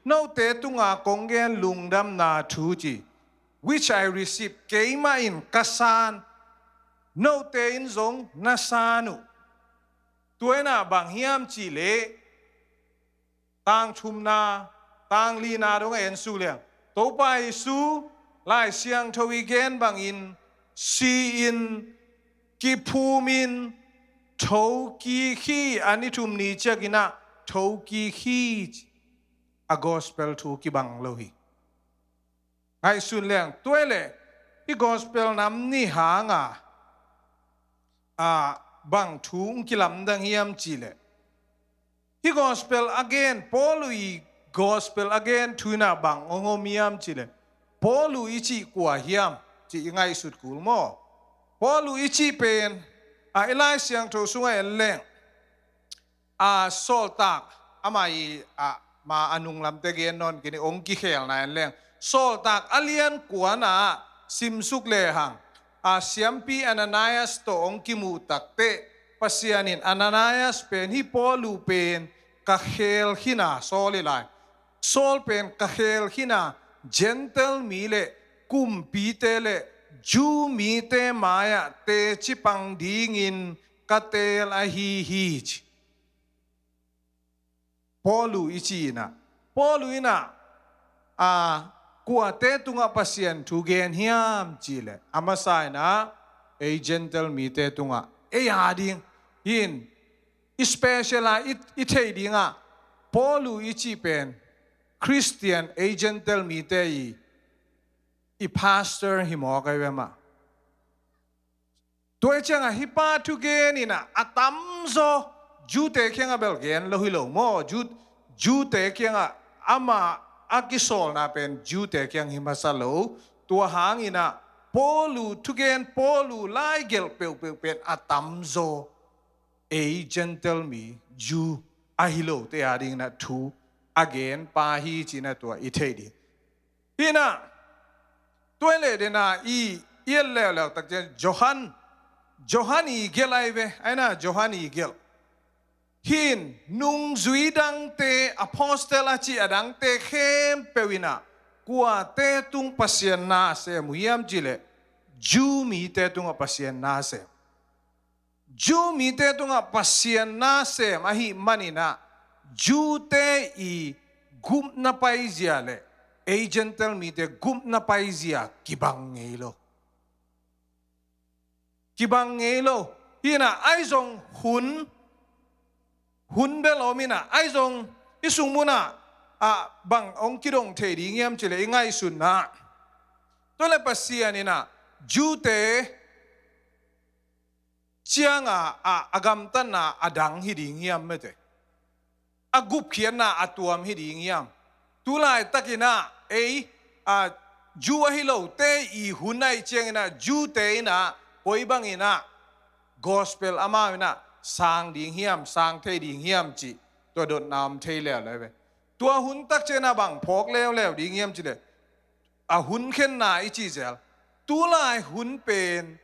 no te tunga kongen lungdam na thuji which I receive keima in kasan no te in zong nasanu tuena bang hiam chi le tang chum na tang li na dong en su liang to pai su lai siang thawi gen bang in si in ki phumin thau ki khi ani thum ni chakina thau ki khi a gospel thu ki bang lo hi ngai sun liang tuele i gospel nam ni hanga a bang thung kilam dang hiam chi le hi gospel again polui gospel again thuna bang ongomiam chi le polui chi kwa hiam chi ngai sut kul mo polui chi pen a elai siang tho sunga leng a sol tak amai a ma anung lam te gen non kini ong ki khel na leng sol tak alian kuana simsuk le hang a siampi Ananias to ong kimu takte pasianin Ananias pen hi polu pen ka khel hina solilai sol pen ka khel hina gentle mi le kum pi te le ju mi te maya te chi pang dingin ka tel a hi polu ichina polu ina a kwa te tunga pasien tu gen hiam chile amasai na a gentle mi te tunga e ading in special it dinga polu ichi pen Christian a gentle mi te i pastor hi mo kai ma toi changa hi pa tu gen ina atam zo ju te khenga bel gen lo hi lo mo ju te khenga ama akisol na pen ju te kyang himasalo tua hangina polu tugen polu lai gel pen atamzo a gentle me ju ahilo te ading na tu again pa hi china tua ithedi hina toile de na i yelle la tak Johan i gelai ve aina Johan i gel hin nung zui dang te apostle achi adang te khem pewina kwa te tung pasien na se muyam jile ju mi te tung pasien na se ju mi te tung pasien na se mahi manina ju te i gum na paizia le a gentle mi te gum na paizia kibang ngelo hina aizong hun belomina aizong isung muna a bang ong kidong the di ngiam chile ingai sun na tole pasian ina jute chianga a agam tan na adang hidi ngiam mete agup khian na atuam hidi ngiam tulai takina a ju ahilo te i hunai chengina jute ina poibang ina gospel ama ina sang ding hiam sang thei ding hiam chi to dot nam thei le le ve tua hun tak chena bang phok lew ding hiam chi le a hun khen na I chi zel tu lai hun pen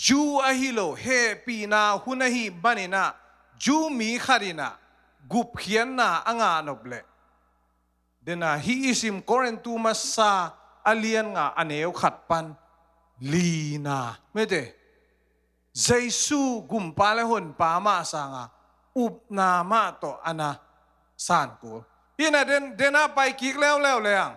ju a hilo he pi na hun a hi banina ju mi kharina gup khian na anga noble dena hi isim korentu masa alien nga aneu khat pan lina mete Jesu gumpa le hon pa ma sanga up na ma to ana san ko ina dena pai kik lew leang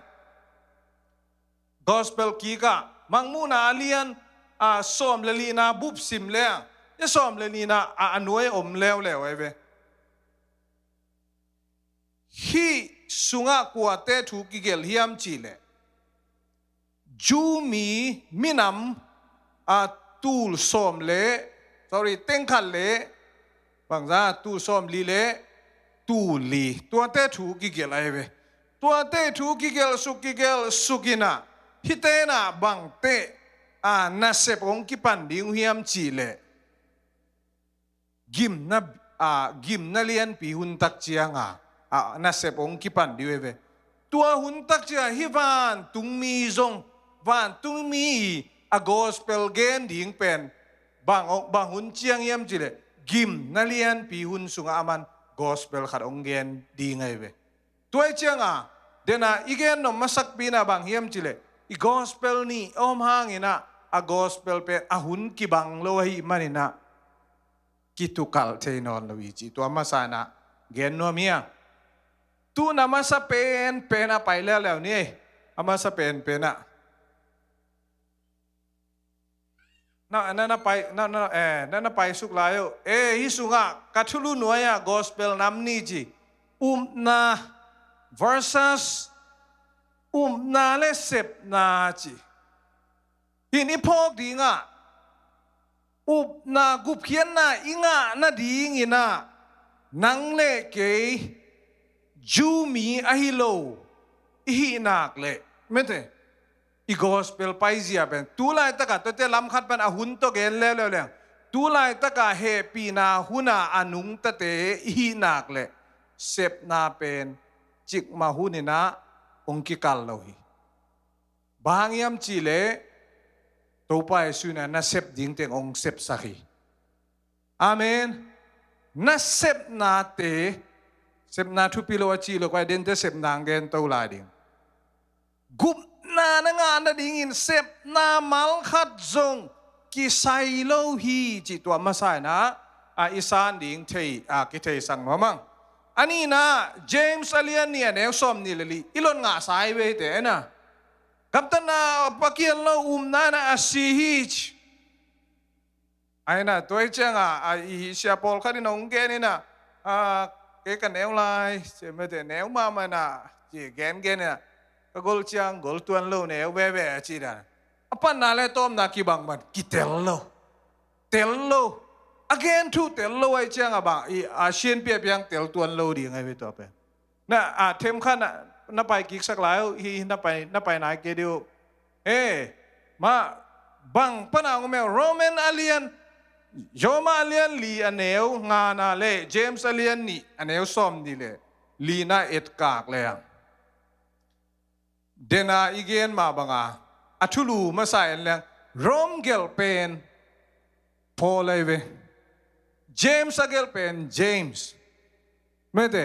gospel kika mangmuna alian a som le lina bup sim leang e som le lina a anoi om lew ve hi sunga kwa te thu ki gel hiam chi le ju mi minam a tul som le sorry tengkhan le bangza tu som li le tu li tua te thu ki gel ai ve tua te thu ki gel sukina hitena bang te a na sep ong ki pan ding hiam chi le gim na lian pi hun tak chianga a na sep ong ki pan diwe ve tua hun tak chia hi van tung mi zong van tung mi a gospel gen ding pen bang hun chiang yam chile gim na lian pi hun sunga aman gospel khat ong gen ding ai ve ตัวเจียงเดน่ะอีกแนมาสักปีน่ะบางเฮียมจิเลอี gospel นี่อมหางอินะa gospel เป็นหุ่นกีบังโลหิมันอินะกิตุกัลเทนอนลวิจิตัวมาสานะเกนนัวเมียตูนามาสเป็นอะไปแล้วนี่อามาสเป็นอะนั่นไปนั่นไปสุกลายฮิสุงะกัทลุนวยะ gospel น้ำนี่จีนา versus นาเลเสพนาจีทีนี้พอกดีงะนากุบเขียนนาอิงะนาดีงินะนังเลเกจูมีอะฮิโลอีนักเลไม่ใช่อี gospel ไปเสียเป็นตูไลตะกะตัวเตลำคัดเป็นอาหุนตัวเกนแล้วตูไลตะกะเฮปีนาหุนาอนุงตะเตอีนักเลเสพนาเป็นจิกมาหุนินะองคิกัลโลหิบางยามจีเลตัวไปสุนันน่ะเสพดิ้งเตงองเสพสักฮีอาเมนน่ะเสพนาเตเสพนาทุพิโลจีโลกว่าเดินเตเสพนางเกนตัวลายดิ้งกุบนาหงานดิ้งอินเสพนามัลขัดจงกิไซโลฮีจิตัวมาใส่นะอิสานดิ้งเทกิเทสังมังอันนี้นะเจมส์อเลียนเนี่ยเนี่ยสมนี่เลยอีหลอนงาสายเวเตนะกับตันนะปักเกียนเรานานะอาศิฮิชไอ้นะตัวเจ้าอีเชียปอลคันน้องเกนี่นะเกกันแนวไลเจไม่ได้แนวมามันนะจีเกนเนี่ยก็กอลเชียงกอลตัวนโลแนวเว่จีนะปันนาเลต้มนักกีบังมันกิเตลโลagain ทุเตลโลไอ้เจ้าบังอีอาเซียนเปียยังเตลตัวนโลดีไงไปตัวเป็นนะเทมขันนับไปกิกสักหลายฮีนับไปไหนเกดิโอมาบังปนังเมลโรแมนอาเลียนโยมาอาเลียนลีอันเนวงานาเลเจมส์อาเลียนนี่อันเนวซ้อมนี่เลยลีน่าเอ็ดกากเลยเดน่าอีเกนมาบังอัทุลูมาใส่เลยโรมเกลเป็นพอเลยเวเจมส์เกลเป็นเจมส์ไม่ได้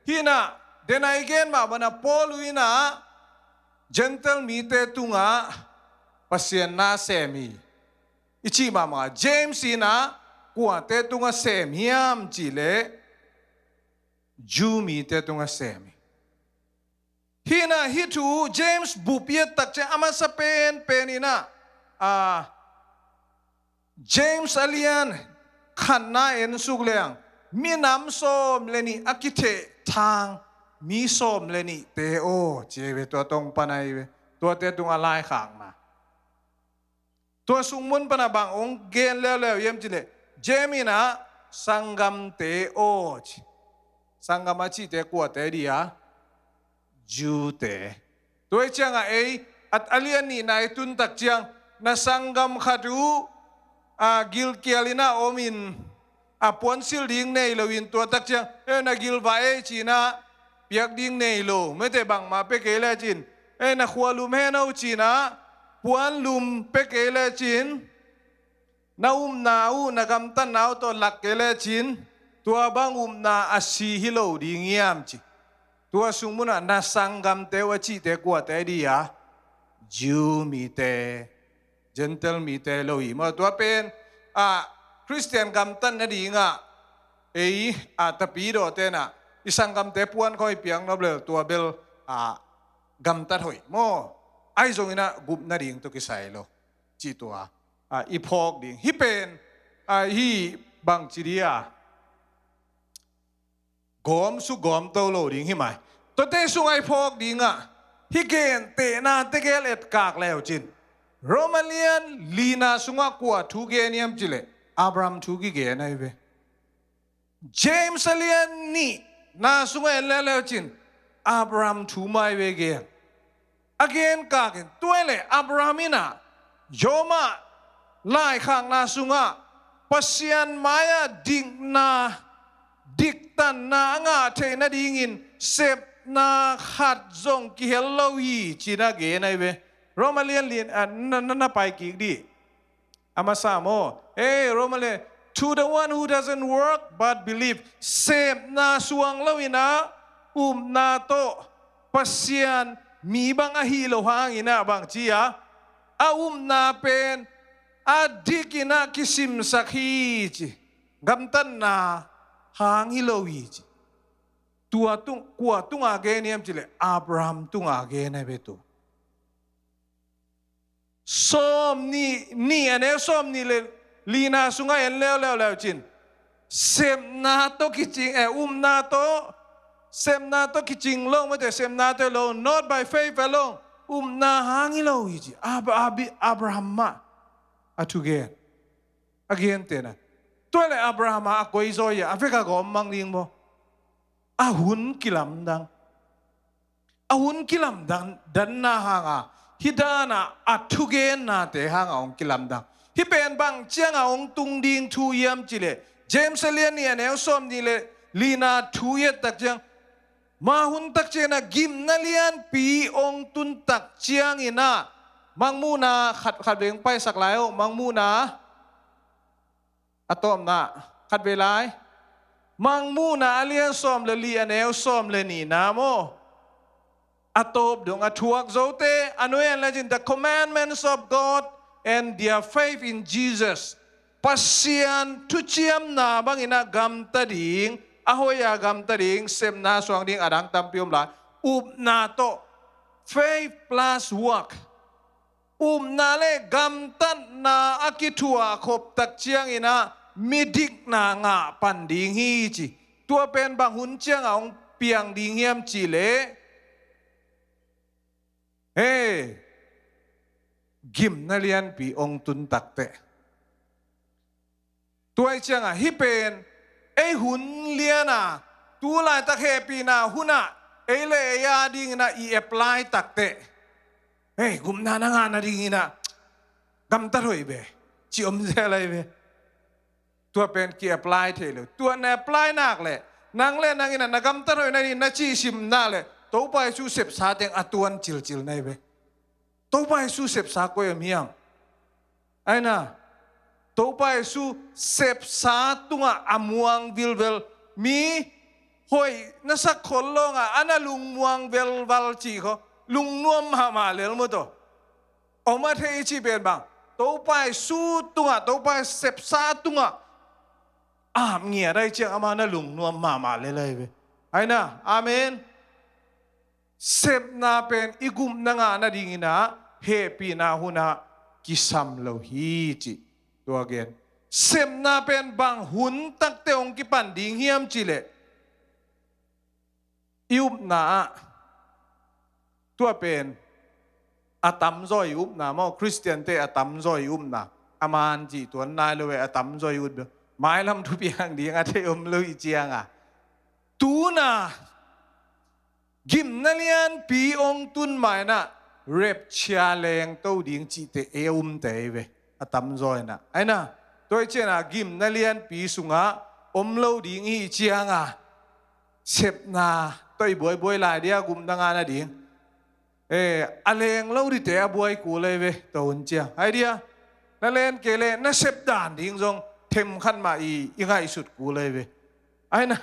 ฮีน่าเดนายเกนมาบันพอลุยนะ gentle มีเตตุงะปัสยานาเซมีอิชิมามาเจมส์นะกว่าเตตุงะเซมียามจิเลจูมีเตตุงะเซมีฮีน่าฮิตูเจมส์บุปเยตักเจอามาสเปนนี่นะเจมส์อเลียนขันน่าเอ็นสุกเลียงมีน้ำส้มเลนี่อากิเททางมีส้มเลยนี่เตโอเจเวตัวตรงปนัยเวตัวเตตุงอะไรขังมาตัวสุงมุนปนาบางองเกนแล้วเยี่ยมจิเลเจมินะสังกัมเตโอสังกัมอาชีเตกัวเตดียจูเตตัวเจ้าอัตอเลียนนี่นายตุนตักเจียงนะสังกัมขัดูกิลเกียลินาโอมินปวนซิลดิ้งในลวินตัวตักเจียงนะกิลวาจีนะเปียกดิ้งในโลไม่ได้บังมาเปเกเลจินนะขวาลุมเฮนาจีนะปวนลุมเปเกเลจินนานานะกำตันนาวตัวหลักเกเลจินตัวบังนาอาศิฮิโลดิ้งยามจีตัวสุมุนะนาสังกัมเตวจีเตกัวเตดียาจูมีเตgentle มีเตโลอีมาตัวเป็นคริสเตียนกัมตันนาดีงะตะปีโดเตนะอิสังกัมเตปวนคอยเปียงนบเลตัวเบลกัมตัดหอยโมไอซงอินะกุบนาดีงตุกิไซโลจีตัวอีพอกดิงฮิเป็นฮีบังจีเดียกอมสุกอมโตโลดิงฮิไหมตัวเตสุงไอพอกดิงฮิเกนเตนาเตเกลเอ็ดกากแล้วจินโรมาเลียนลีนาสุงกัวทูเกนิยมจิเลอับรามทูกิเกนไอเวเจมส์เลียนนี่นาสุงเอลเลวจินอับรามทูมาเวเกนagain กากินตัวเลอับรามินะโยมาไล่ข้างนาสุงะปัสยันมายาดิกนาดิกตันนางาเทนดิงินเซปนาขัดจงกิเฮลโลฮีจีนาเกนไอเวโรมาเลียนนั่นไปกี่ดีอามาซาโมโรมาเลียน to the one who doesn't work but believe เซปนาสวงลวินะ นาโตปัสยันมีบางอหิโลหางอินะบางจีอานาเป็นอดีกินะกิสิมสักฮีจีกัมตันนาหางฮิโลวีจีตัวตุงกัวตุงอาเกเนียมจิเลอับราฮัมตุงอาเกเนเบตุส้มนี่อันนี้ส้มนี่เลยลีนาสุงไงเอ็นแล้วจินเซมนาโตกิจิงนาโตเซมนาโตกิจิงลงไม่แต่เซมนาโตลง not by faith alone นาหางฮิโลวีจีอับราฮัมมาagain เตนะตัวเลยอับราฮัมก็อิโซยาอเฟริกาก็มังดิงบ่หุ่นกิลำดังดันนาหางฮิดานะทุเกนนาเตหางองกิลำดังฮิเป็นบางเจียงองตุงดิงทูยามจิเลเจมส์เลียนเนี่ยเนลซอมนี่เลลีนาทูเยตักเจียงมาหุ่นตักเจียงนะกิมนาเลียนปีองตุนตักเจียงอินะมังมูนาขัดเวงไปสักหลายมังมูนาอะตอมนะขัดเวลายมังมูนาเลียนซอมเลยลีอันเอลซอมเลยนี่นะโมอะตบดงอะทวกโซเตอันนู้นเลยจิน the commandments of God and their faith in Jesus ปัสยันทุเจียมนาบางอินะกัมตะดิงอะโหยากัมตะดิงเซมนาสวงดิงอะดังตัมพิมลานาโต faith plus workนาเลกัมตันนาอากิทัวขบตักเชียงอินะมิดิกนางาปันดิงฮีจีตัวเป็นบางหุ่นเชียงเอาเปียงดิงเฮียมจีเลกิมนาเลียนปีองตุนตักเตตัวเชียงฮิเป็นหุ่นเลียนะตัวลายตะเฮปีนาหุ่นเลยยาดิงนะอีเอปไลตักเตกุมนานานาดิงินะกัมตะรอยเบจิอมเซอะไรเบตัวเป็นเกียร์ปลายเทเลยตัวแนปลายนักเลยนางเล่นนางอินะนักกัมตะรอยนี่นักจีชิมน่าเลยตัวไปสู้เสพสาเต็งอตวนจิลในเบตัวไปสู้เสพสาก็ยังมีอ่ะไอ้น่ะตัวไปสู้เสพสาตัวอมวงวิลมีหอยนักสักคนลงอันนั้นลุงมวงวัลจีเขาลุงนวมมาเลยมั้งตัวออกมาเทชีเป็นบางตัวไปสู้ตัวตัวไปเสพซาตัวเงียได้เจ้าอามานะลุงนวมมาเลยเว้ยไอ้น่ะอาเมนเสพนาเป็นอีกุมนางานาดิงินะเฮปีนาหุนะกิสัมโลฮีจิตัวเกนเสพนาเป็นบางหุนตักเตองกิปันดิงเฮียมจิเลยุบนาตัวเป็นอาตัมซอยอุบนะมอคริสเตียนเตอาตัมซอยอุบนะอามานจีตัวนายเลยอาตัมซอยอุบหมายลำทุเปียงดีงาเทอมเลยเจียงตูน่ะกิมนาเลียนปีองตุนหมายน่ะเร็บเชียแรงเต้าดิงจีเตเออุมเตเวอาตัมซอยน่ะไอ้น่ะตัวเจน่ะกิมนาเลียนปีสุงะอมเลวดิงอีเจียงเสพนาตัวบวยลายเดียกุมดังงานดิงอะไรงเล่าดิเตะบวยกูเลยเว้ตัวอุ่นเจียไอเดียนั่นเล่นเกเรนั่นเสพด่านดิ้งทรงเทมขันมาอีง่ายสุดกูเลยเว้ไอ้น่ะ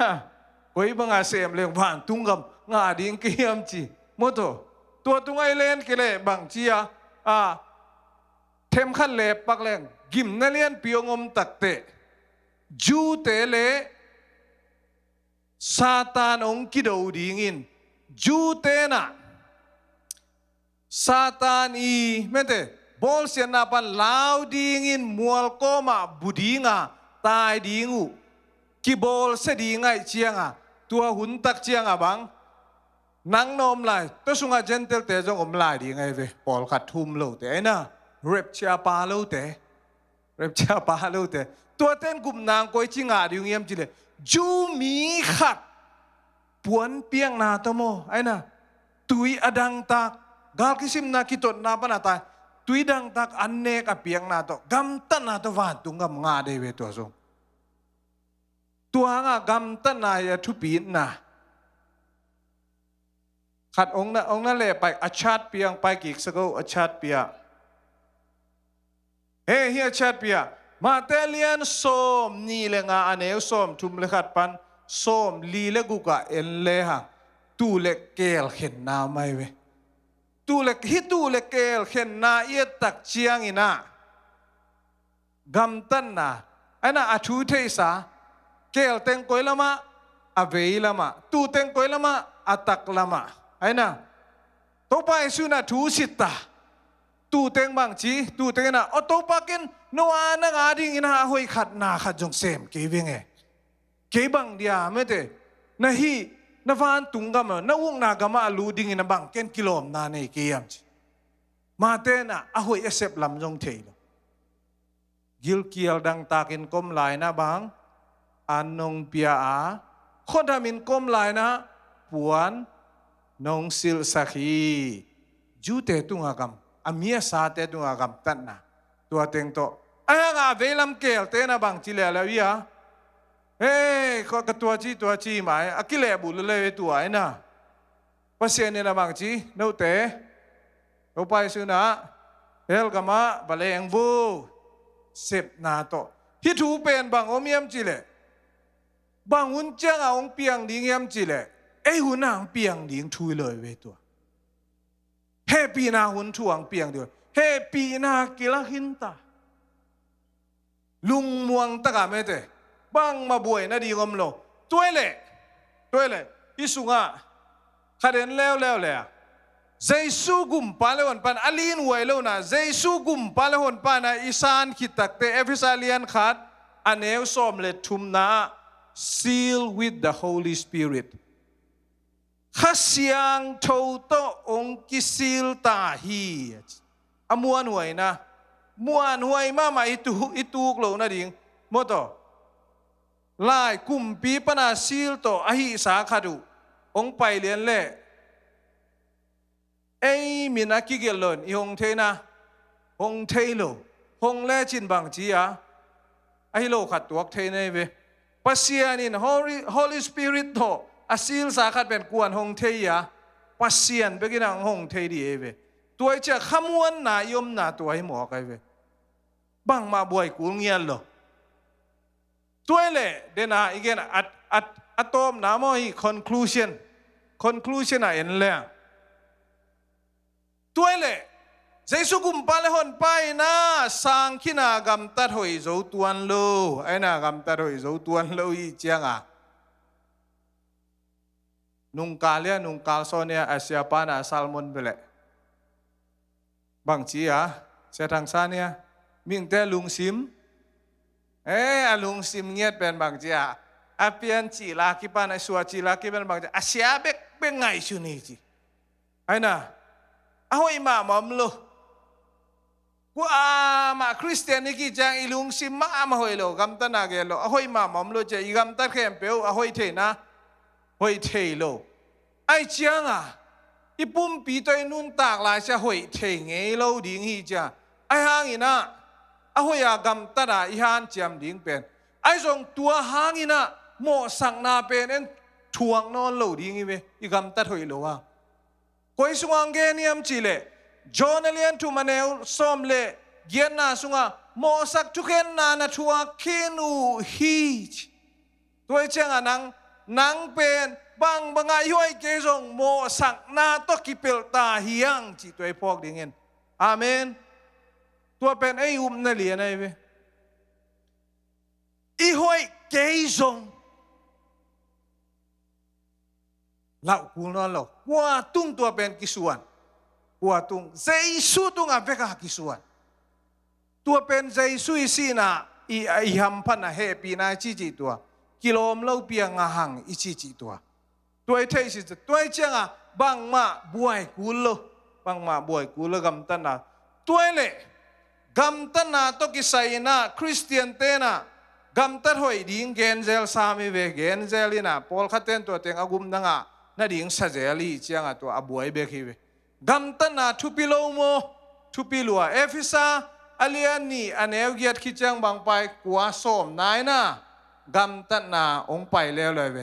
กูอีบังอาเสมเลี้ยงผ่านตุ้งกับงาดิ้งเกี่ยมจีมดตัวตุ้งไอเล่นเกเรบางจีเทมขันเล็บปักแรงกิมนั่นเล่นปีองมตักเตะจูเตเลซาตานองกิดเอาดิ้งินจูเตน่ะซาตานีเมื่อเตบอลเสียนาปันลาวดิ้งินมัวลโกมาบุดีงาตายดิ้งูกีบอลเสดิ้งไอเชียงตัวหุ่นตักเชียงบังนังนมลายตัวสุงอาเจนเตลเตจงอมลายดิ้งไอเวบอลขัดทุ่มโลเตไอ้น่ะเร็บเชียปาโลเตตัวเต้นกลุ่มนางก้อยจิงดิ้งเยี่ยมจิเลจูมีขัดปวนเปียงนาตโมไอ้น่ะตุยอดังตักกาลกิสิมนาคิดตนาปนาตายตุยดังตักอันเนกอเปียงนาโตกัมตันนาโตวันตุงกัมงาเดเวตัวทรงตัวงากัมตันนายทุปีนนะขัดองค์นั่นเลยไปอาชาติเปียงไปกิกสกุอาชาติเปียเฮียอาชาติเปียมาเตเลียนส้มนี่เลยงาอันเอวส้มทุมเลขัดปันส้มลีเลกุกะเอ็นเลหะ ตูเล็กเกลเห็นนาไม่เวตูเล็กฮิตูเล็กเกลเห็นนาเอียตักเชียงอินะกำตันนาไอ้น่ะอาชูเทสาเกลเต็งกอยละมะอเวยละมะตูเต็งกอยละมะอาตักละมะไอ้น่ะตัวไปสุนัทูสิตาตูเต็งบางจีตูเต็งน่ะอตัวปากินนัวนังอาดิงอินะหอยขัดนาขัดจงเสมเกวิงเกบังเดียไม่เตนะฮีนฟานตุงกามะนะวงนากามะลูดิงอินะบังเกนกิโลมนาเนเกียมจีมาเตน่ะหอยเอเซบลำจงเทยกิลเกียลดังตากินก้มลายนะบางอันนงเปียอาคนทำมินก้มลายนะปวนนงสิลสักีจูเตตุงอากำอามีสาเตตุงอากำตันนะตัวเต็งโตไอ้ห่าเวลัมเกลเตนะบางจิเลแล้ววิอะเฮ้ก็กตัวจีหมายอากิเลบุลเลยตัวไอ้น่ะภาษาเนี่ยนะบางจีโนเตเราไปสุนะเฮลกามะบาเลงบูเสพนาโตฮิทูเป็นบางอมยมจิเลบางหุ่นเจ้าองเปียงดิงยมจิเลไอหุ่นนางเปียงดิงทุยเลยเวตัวเฮปีนาหุ่นทวงเปียงเดียวเฮปีนากิลหินตาลุงมวงตะกาเมเตบางมาบวยนะดีกมโลตัวเล่อิสุงะขัดเห็นแล้วเลยเจสุกุมปาเลหนปันอลีนไวโลนะเจสุกุมปาเลหนปันนะอิสานขิตักเตเอฟิซาเลียนขัดอันเอวสอมเลทุมนา seal with the Holy Spirit ข้าเสียงโทโตองกิซิลตาฮีอมวนหวยนะมวนหวยมาอิตูกโลนะดิงโมโตลายกุมปีปนาซิลโตอหิสาขาดูองไปเลียนเล่ไอ้มินากิเกลอนอีฮงเทนะฮงเทโลฮงเล่จินบางจีอะไอ้โลขัดตัวเทเนเวปัสยานิน Holy Spirit โตอาซิลสาขัดเป็นกวนฮงเทียปัสยานเบกินังฮงเทียเวตัวไอ้เจ้าขมวนนายมนาตัวไอ้หมอไกเวบังมาบ่อยกูเงียนโลตัวเล่เดน่าอีกนะอะตอมนามอฮี conclusion อะเอ็นเล่ตัวเล่เจสุกุมปาเลหนไปนะสังขินากำตัดหอยโจตวนโลไอ้นากำตัดหอยโจตวนโลอีเจียงอ่ะนุงกาเลียนุงกาลโซเนียอาเซียปานาซัลมอนเบลบางจีอ่ะเสทางซาเนียมิงเตลุงซิมลุงซิมเงียบเป็นบางจีอ่ะอาเปียนจีลาคิปานไอสัวจีลาคิเป็นบางจีอาเซียเบกเป็นไงชุนี่จีไอ้น่ะเอาไอ้มาหมอมโลกูมาคริสเตียนนี่กี่จังอีลุงซิมมาหอยโลกำตันนาเกโลหอยมาหมอมโลจะอีกำตัดเข้มเปียวหอยเทนะหอยเทโลไอ้เจียงอ่ะอีปุ่มปีตัวนุ่นตากลายจะหอยเทงเอโลดิ่งฮีจ้าไอ้ห่างอีน่ะหอยกำตัดอีฮันเจียมดิ่งเป็นไอ้ทรงตัวห่างอีน่ะโมสังนาเป็นเอ็นทวงนอนโลดิ่งอีเวอีกำตัดหอยโลอ่ะก็อีสวงเกนียมจิเลจอห์นเลียนทูมาเนลซ้อมเลเกียนนาสุงะโมสักทุกเห็นนาทัวคินูฮีจตัวเจ้านังเป็นบางอายุไอ้เกจงโมสักนาตกิเปิลตาเฮียงจิตัวไอ้พวกดิ่งเงินอาเมนตัวเป็นไอ้นั่นเลียนไอ้เวอีหอยเกจงเล่ากูนอนเล่าว่าตุ้งตัวเป็นกิส่วนว่าตุ้งเจสุตุ้งอาเวกากิส่วนตัวเป็นเจสุอีสีน่ะอีฮัมพันน่ะเฮปีน่าจีตัวกิโลมเล่าเปียงอาหังอีจีตัวไอ้เทสิตัวไอ้เจ้าอ่ะบางมาบวยกูโลบางมาบวยกูโลกำตันน่ะตัวเล่กำตันน่ะตกิไซน่ะคริสเตียนเตน่ะกำตัดหอยดิ่งเกนเซลสามีเวเกนเซลิน่ะพอลขัดเต้นตัวเต็งอากุมดังอ่ะน่ะดิ่งสัจเจลีเจ้าอ่ะตัวอบวยเบกีเวกำตันน่ะทุปิโลโมทุปิลัวเอฟิซาอเลียนนี่อันเอวเกียรติคิดจังบางไปกัวส้มนายน่ะกำตันน่ะองไปแล้วเลยเว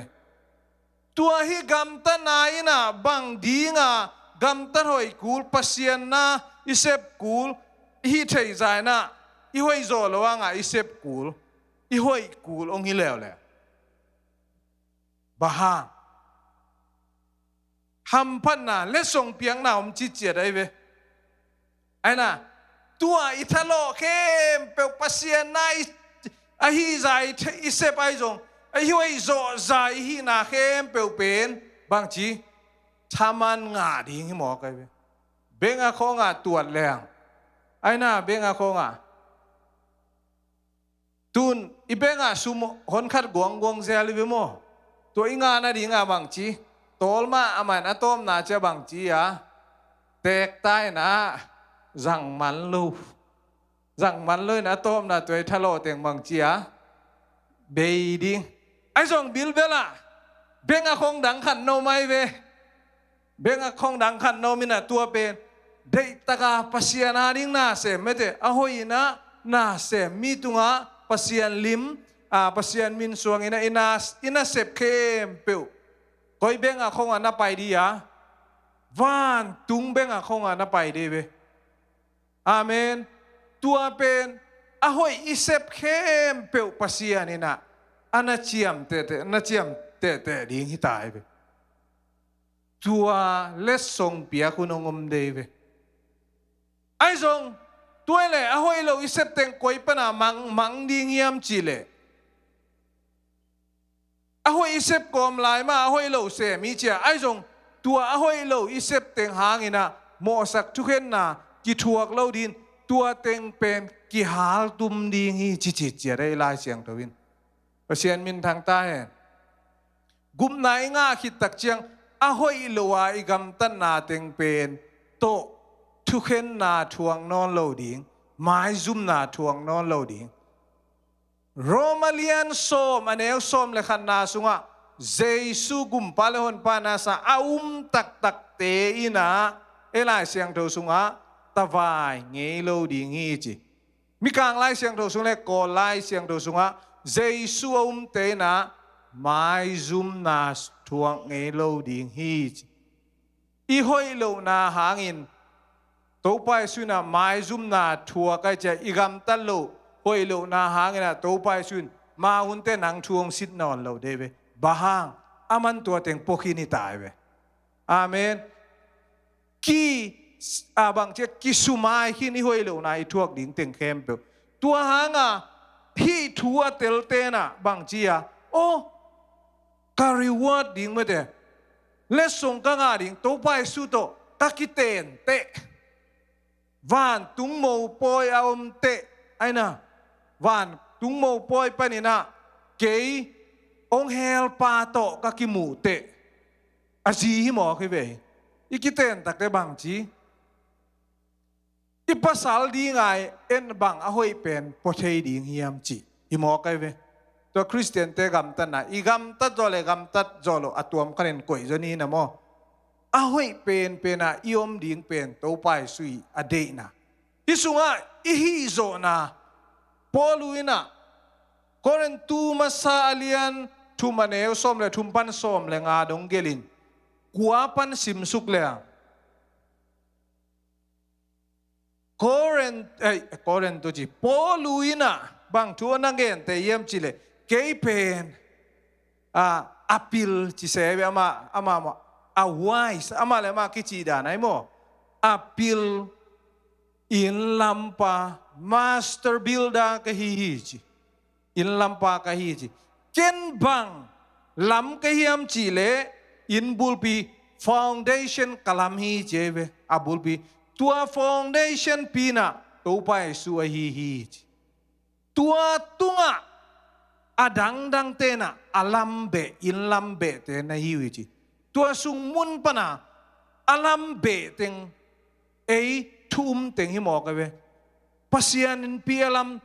ตัวฮีกำตันนายน่ะบางดีงะกำตันหอยกูลปัสยานน่ะอิเซปกูลฮีเทใจน่ะอีหอยโจลว่างะอิเซปกูลอีหอยกูลองฮีแล้วแหละบ้า hầm phân na lết sông piang na chỉ chết đấy về ai na tua ithalo khem pe pasien na hi zai isep ai zong ai hioi zo zai hi na khem pe pen bang chi chaman nga ding hi mo kai ve benga khonga tuat leng ai na benga khonga tun ibenga sumo hon khat guang guang zel ve mo to inga na dinga bang chi tolma aman atom na cha bang chi ya tek tai na rằng mắn lôi na tôm na tuổi thalo tiếng bằng chia bê đi ai dòng bil bela bên à không đáng khăn nô mai về bên à không đáng khăn nô mina tua bên đây ta ka pasian na ding na se mete ahoy na se mi tunga pasian lim pasian min suang ina sep kem peu koi bên à không na pai đi à van tung bên à không na pai đi về Amen. Tua pen ahoy isep khem peu pasia ni na anachiam te ding hitai be. Tua lesong pia kunongom de be. Ai zong tua le ahoy lo isep teng koi pana mang ding yam chile. Ahoy isep kom lai ma ahoy lo se mi chia ai zong tua ahoy lo isep teng hangina mo sak thuken na ki thuak lo din tua teng pen ki hal tum ding hi chi chi dai lai siang tawin pasien min thang ta he gum nai nga khit tak chiang a hoi lowa igam tan na teng pen to thu khen na thuang non lo ding mai zum na thuang non lo ding Romalian som anel som le khan na sunga Jesu gum palehon pa na sa tak te ina elai siang tho sunga tavai nghe lâu đi nghe chi mi càng lai siang thâu xuống le ko lai siang thâu xuống á Giêsu te na mai zum na thuang nghe lâu đi nghe chi i hoi lâu na hangin tàu pai suy na mai zum na thua cái cha igam tan lâu hoi lâu na hangin na tàu pai suy ma hun te nang thuang sit non lâu de ve bahang aman tua teng pokini tai ve amen ki bang che kisumai hi ni hoi lo nai thuak ding teng khem pe tua hanga hi thua tel te na bang chia o ka reward ding me de lesson ka nga ding to pai su to takiten te van tung mo poi aom te aina van tung mo poi panina ke ong hel pa to ka ki mu te aji hi mo ke ve ikiten tak te bang chi ipasal di ngai en bang ahoy pen pothei ding hiam chi imo kai ve to Christian te gam tan na igam tat jole gam tat jolo atuam karen koi joni na mo ahoy pen na iom ding pen to pai sui ade na isunga ihi zo na poluina koren tu masa alian tu maneu som le tumpan som le nga dong gelin kuapan simsuk le Koren tu chi poluina bang tu nangen te yem chile keipen apil chi se ama a wise ama le ma ki chi da nai mo apil in lampa master builder ka hi chi in lampa ka hi chi ken bang lam ka hiam chi le in bulpi foundation kalam hi cheve abulpi tua foundation pina to pai su hi tua tunga adang dang tena alambe in lambe te na hi chi tua sung mun pana alambe teng thum teng hi mo ka ve pasian in pialam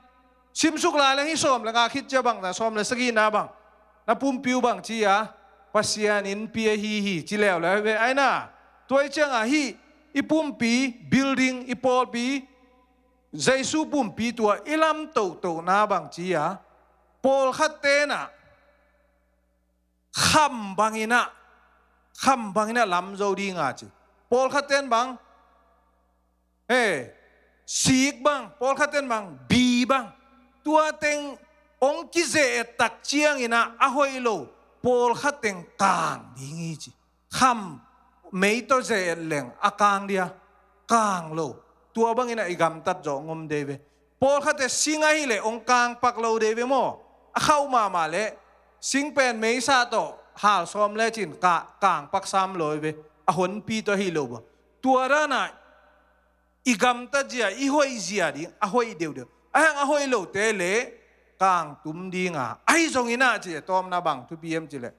simsuk la le hi som la nga khit cha bang na som le sagi na bang na pum piu bang chi ya pasian in pia hi chi leo la ve ai na toi chang hi ipum pi building ipol pi Jesu pum pi tua ilam to na bang chi ya pol khat te na kham bangina lam zo di nga chi pol khat ten bang sik bang pol khat ten bang bi bang tua teng ong ki ze tak chiang ina ahoi lo pol khat teng kang di ngi chi kham mấy to dễ leng akang dia kang lo tua bang ina igam tat zo ngom deve Paul khate singa hi le ong kang pak lo deve mo khau ma le sing pen mấy sa to hal som le chin ka kang pak sam lo ve a hon pi to hi lo ba tua ra na igam ta jia I hoi jia di a hoi deu deu a hoi lo te le kang tum di nga ai zong ina chi tom na bang tu pm chi le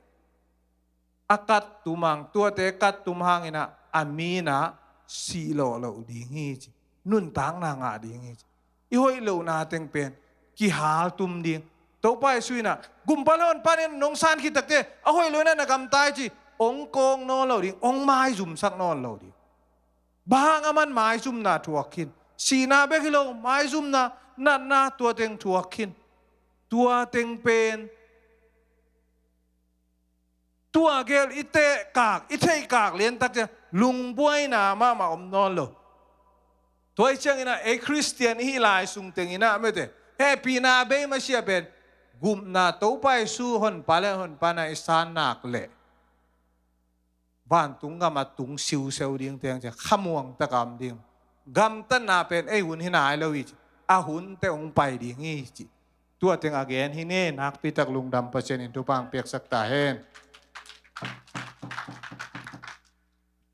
akat tumang tua te kat tum hang ina amina si lo lo di ngi chi nun tang na nga di ngi chi I hoi lo na teng pen ki hal tum ding to pai suina gumpalon panen nong san ki takte a hoi lo na nagam tai chi ong kong no lo ding ong mai zum sak non lo di bang aman mai zum na tuakin sina be kilo mai zum na tua teng tuakin tua teng pen tua gel ite kak lien tak lung buai na ma om non lo toy chang ina a Christian hi lai sung teng ina mete happy na be ma sia ben gum na to pai su hon pale hon pana isan nak le van tung gam tung siu seu ding teng cha khamuang ta gam ding gam tan na pen ai hun hi nai lo wi a hun te ong pai ding hi chi tua teng again hi ne nak pi tak lung dam pa chen in tu pang pek sak ta hen